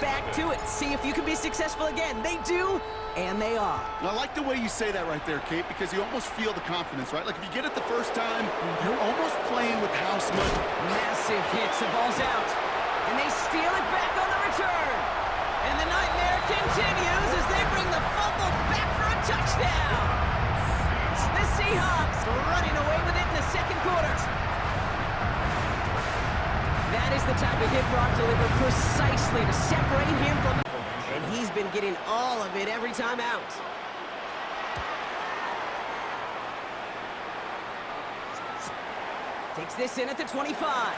back to it. See if you can be successful again. They do, and they are. Well, I like the way you say that right there, Kate, because you almost feel the confidence, right? Like if you get it the first time, you're almost playing with house money. Massive hits, the ball's out, and they steal it back on the return. And the nightmare continues as they bring the fumble back for a touchdown. The Seahawks running away with it in the second quarter. That is the type of hit Brock delivered precisely to separate him from the... And he's been getting all of it every time out. Takes this in at the 25.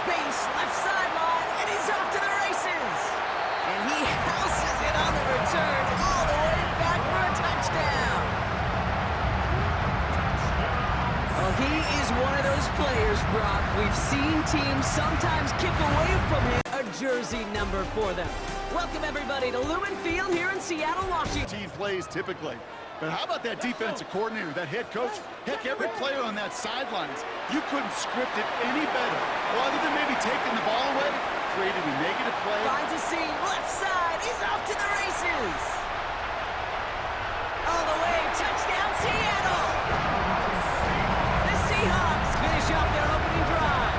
Space, left sideline, and he's off to the races. And he houses it on the return all the way back for a touchdown. Well, he is one of those players, Brock. We've seen teams sometimes kick away from him. A jersey number for them. Welcome, everybody, to Lumen Field here in Seattle, Washington. Team plays typically. But how about that defensive coordinator, that head coach? Heck, every player on that sidelines, you couldn't script it any better. Well, other than maybe taking the ball away, creating a negative play. Finds a seam, left side, he's off to the races. All the way, touchdown, Seattle. The Seahawks finish off their opening drive.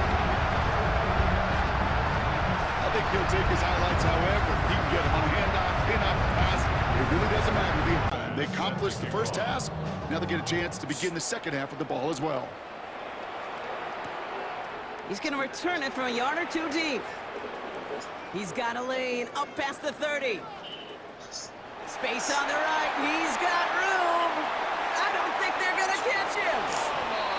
I think he'll take his highlights however. He can get him on a handoff, pin-off, pass. It really doesn't matter. They accomplished the first task. Now they get a chance to begin the second half of the ball as well. He's going to return it from a yard or two deep. He's got a lane up past the 30. Space on the right. He's got room. I don't think they're going to catch him.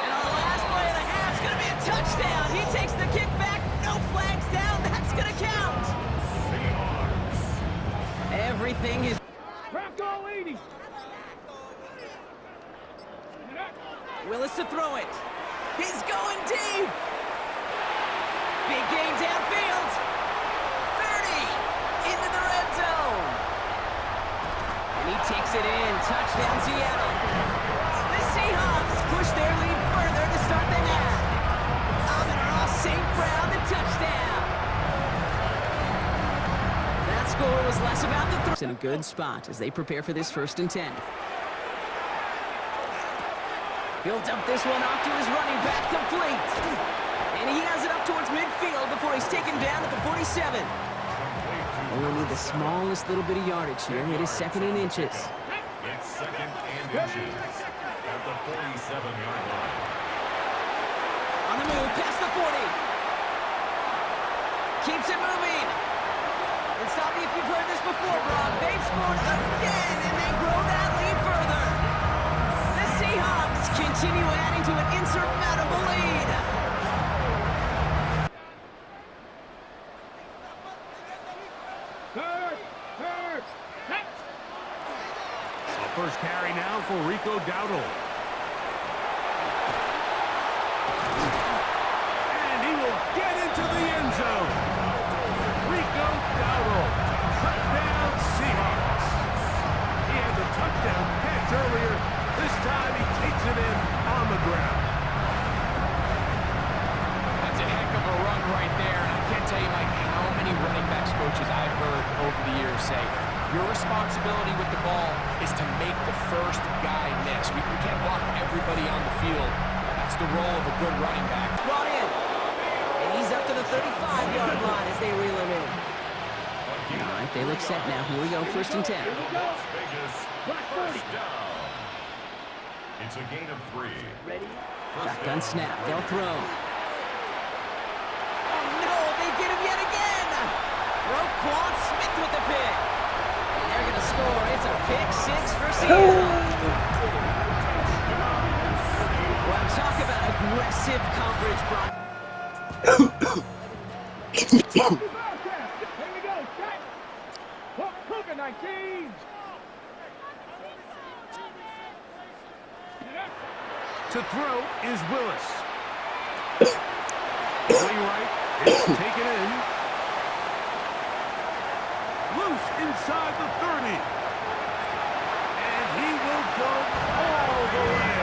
And on the last play of the half, it's going to be a touchdown. He takes the kick back. No flags down. That's going to count. Everything is... Willis to throw it. He's going deep. Big gain downfield. 30 into the red zone. And he takes it in. Touchdown, Seattle. The Seahawks push their lead further to start the half. Amon-Ra St. Brown, the touchdown. That score was less about the throw. In a good spot as they prepare for this 1st and 10. He'll dump this one off to his running back, complete. And he has it up towards midfield before he's taken down at the 47. Only need the smallest little bit of yardage here. It is 2nd and inches. It's 2nd and inches at the 47-yard line. On the move, past the 40. Keeps it moving. And stop me if you've heard this before, Brock. They've scored again, and they grow that lead further. The Seahawks continue adding to an insurmountable lead. A first carry now for Rico Dowdle. And he will get into the end zone. Rico Dowdle, touchdown Seahawks. He had the touchdown catch earlier. This time he takes it in on the ground. That's a heck of a run right there. And I can't tell you, Mike, how many running backs coaches I've heard over the years say, your responsibility with the ball is to make the first guy miss. We can't block everybody on the field. That's the role of a good running back. Brought in. And he's up to the 35-yard line as they reel him in. All right, they look set now. Here we go, 1st and 10. Las Vegas, first down. It's a gain of 3. Shotgun snap. They'll throw. Oh, no. They get him yet again. Roquan Smith with the pick. And they're going to score. It's a pick 6 for Seattle. Well, talk about aggressive coverage, Brock. To throw is Willis. Going right, it's taken in. Loose inside the 30. And he will go all the way.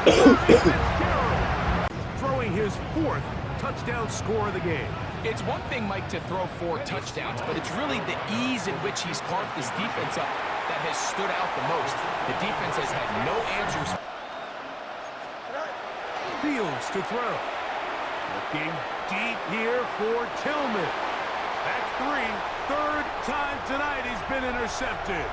Fitzgerald, throwing his 4th touchdown score of the game. It's one thing, Mike, to throw 4 touchdowns, but it's really the ease in which he's carved this defense up that has stood out the most. The defense has had no answers. Fields to throw. Looking deep here for Tillman. That's 3. 3rd time tonight he's been intercepted.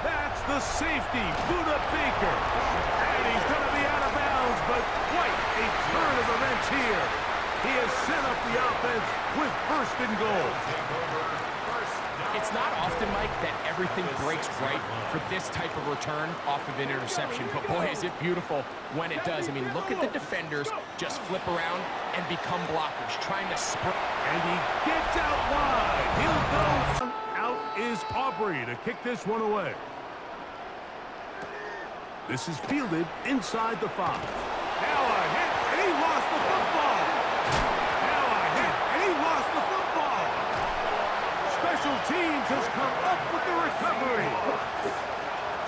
That's the safety, Buda Baker. And he's going to be out of bounds, but quite a turn of events here. He has set up the offense with 1st and goal. It's not often, Mike, that everything breaks right for this type of return off of an interception. But boy, is it beautiful when it does. I mean, look at the defenders just flip around and become blockers, trying to sprint. And he gets out wide. He'll go. Out is Aubrey to kick this one away. This is fielded inside the 5. Now a hit, and he lost the football. Now a hit, and he lost the football. Special teams has come up with the recovery.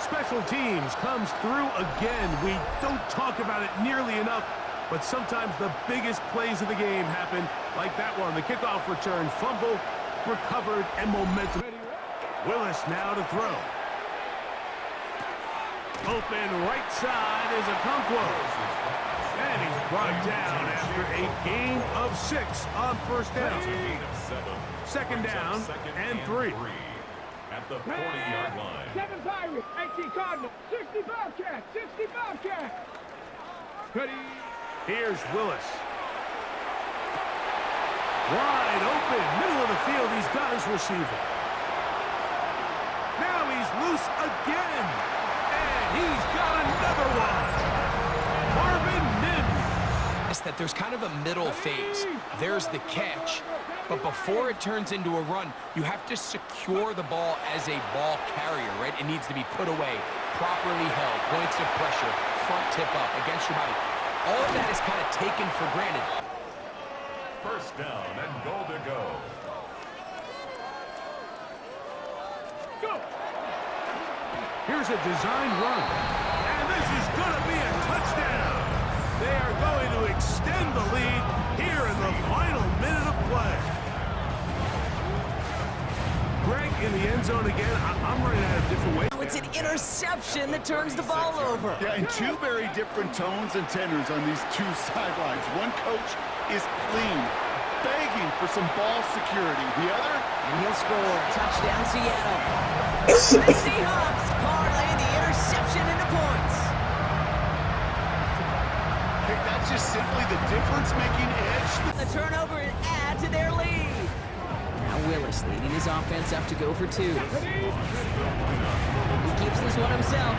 Special teams comes through again. We don't talk about it nearly enough, but sometimes the biggest plays of the game happen like that one. The kickoff return, fumble, recovered, and momentum. Willis now to throw. Open right side is Okonkwo. And he's brought down after a gain of 6 on 1st down. 2nd down and 3. At the 40-yard line. 7 Pirates, 18 Cardinals, 65 cat, 65 cat. Here's Willis. Wide open, middle of the field, he's got his receiver. Now he's loose again. And he's got another one. Marvin Mims. It's that there's kind of a middle phase. There's the catch, but before it turns into a run, you have to secure the ball as a ball carrier, right? It needs to be put away, properly held, points of pressure, front tip up against your body. All of that is kind of taken for granted. 1st down and goal to go. Here's a design run. And this is going to be a touchdown. They are going to extend the lead here in the final minute of play. Greg in the end zone again. I'm running out of different ways. It's an interception that turns the ball over. Yeah, and 2 very different tones and tenors on these 2 sidelines. One coach is clean, begging for some ball security. The other, And he'll score. Touchdown, Seattle. The Seahawks parlay the interception into points. hey, that's just simply the difference-making edge. The turnover and add to their lead. Now Willis leading his offense up to go for 2. He keeps this one himself.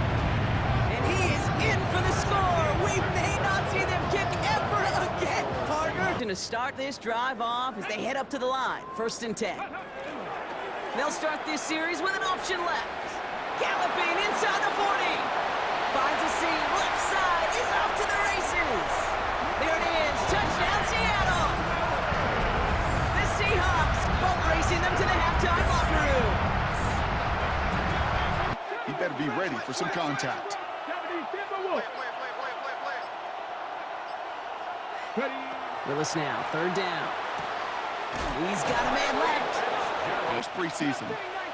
And he is in for the score. We may not see them kick ever again, partner. Going to start this drive off as they head up to the line. 1st and 10. They'll start this series with an option left. Galloping inside the 40. Finds a seam. Left side is off to the races. There it is. Touchdown, Seattle. The Seahawks boat racing them to the halftime locker room. You better be ready for some contact. Willis now, 3rd down. He's got a man left. It's preseason.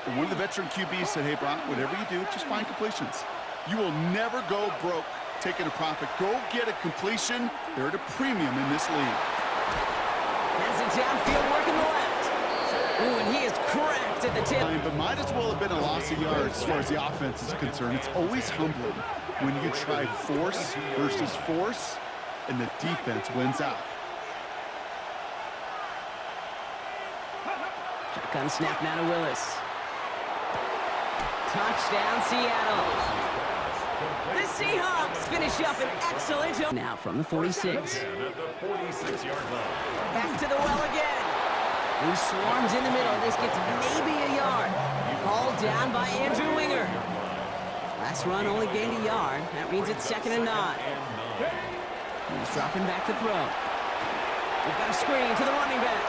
And one of the veteran QBs said, hey, Brock, whatever you do, just find completions. You will never go broke taking a profit. Go get a completion. They're at a premium in this league. Has it downfield working the left. Ooh, and he is cracked at the tip. But might as well have been a loss of yards as far as the offense is concerned. It's always humbling when you try force versus force and the defense wins out. Shotgun snap now to Willis. Touchdown, Seattle. The Seahawks finish up an excellent job. Now from the 46. At the 46-yard line. Back to the well again. He swarms in the middle. This gets maybe a yard. Hauled down by Andrew Winger. Last run only gained a yard. That means it's 2nd and 9. He's dropping back to throw. We've got a screen to the running back.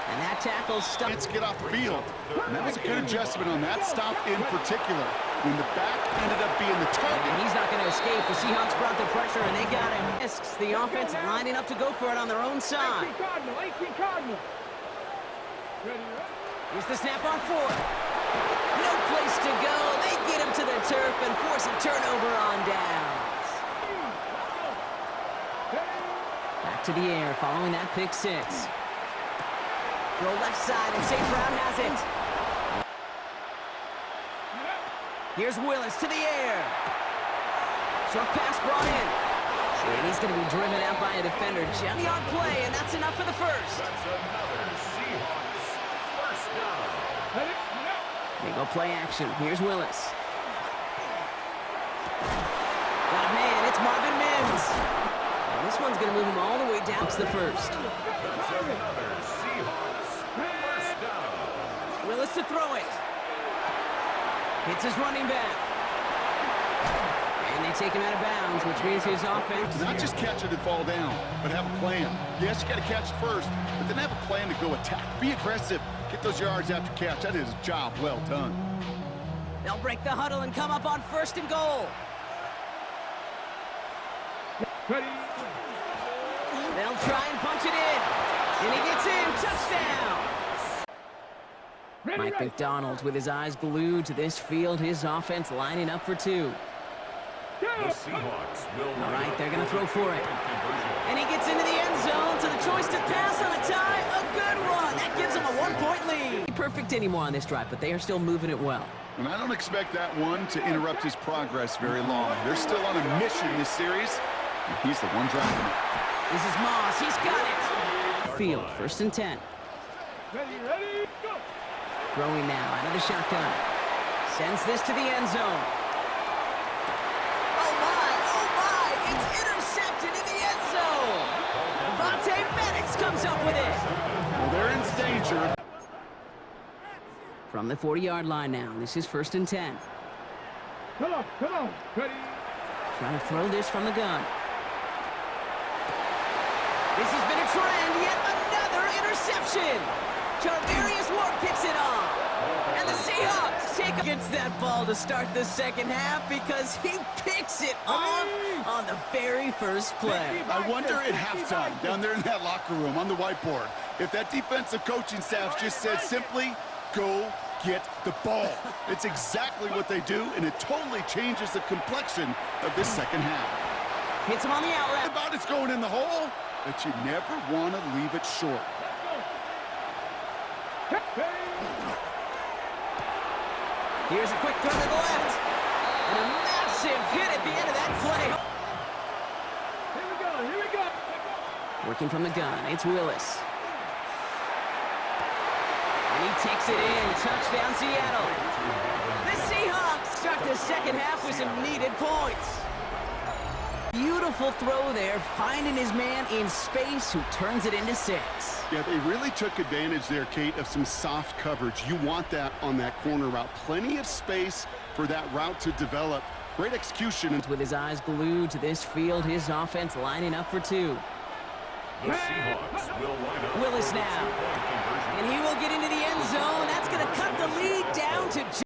And that tackle stuck. Let's get off the field. And that was a good adjustment on that stop in particular, when the back ended up being the target. And he's not going to escape. The Seahawks brought the pressure, and they got him. Risks the offense lining up to go for it on their own side. 18 Cardinal. Here's the snap on fourth. No place to go. They get him to the turf and force a turnover on downs. Back to the air following that pick six. Go left side, and St. Brown has it. Here's Willis to the air. Short pass brought in. And he's going to be driven out by a defender. Just on play, and that's enough for the first. That's another Seahawks first down. They go play action. Here's Willis. Got a man. It's Marvin Mims. And this one's going to move him all the way down to the first. That's another Seahawks first down. Willis to throw it. Hits his running back. And they take him out of bounds, which means his offense. Not just catch it and fall down, but have a plan. Yes, you got to catch it first, but then have a plan to go attack. Be aggressive. Get those yards after catch. That is a job well done. They'll break the huddle and come up on first and goal. They'll try and punch it in. And he gets in. Touchdown. Mike McDonald with his eyes glued to this field. His offense lining up for two. The Seahawks will All right, they're going to throw for it. And he gets into the end zone to the choice to pass on a tie. A good one. That gives him a 1-point lead. Perfect anymore on this drive, but they are still moving it well. And I don't expect that one to interrupt his progress very long. They're still on a mission this series, and he's the one driving it. This is Moss. He's got it. Field, first and 10. Ready, go. Throwing now out of the shotgun. Sends this to the end zone. Oh my, it's intercepted in the end zone. Vontae Maddox comes up with it. Well, they're in danger. From the 40-yard line now, this is first and 10. Come on. Ready. Trying to throw this from the gun. This has been a trend, yet another interception. Charvarius Ward picks it off. And the Seahawks take against that ball to start the second half because he picks it off on the very first play. I wonder at halftime, down there in that locker room on the whiteboard, if that defensive coaching staff just said simply, go get the ball. It's exactly what they do, and it totally changes the complexion of this second half. Hits him on the outlet. About it's going in the hole, but you never want to leave it short. Here's a quick throw to the left. And a massive hit at the end of that play. Here we go. Working from the gun, it's Willis. And he takes it in. Touchdown, Seattle. The Seahawks start the second half with some needed points. Beautiful throw there, finding his man in space who turns it into 6. Yeah, they really took advantage there, Kate, of some soft coverage. You want that on that corner route. Plenty of space for that route to develop. Great execution. With his eyes glued to this field, his offense lining up for two. The Seahawks will line up. Willis now. And he will get into the end zone. That's going to cut the lead down to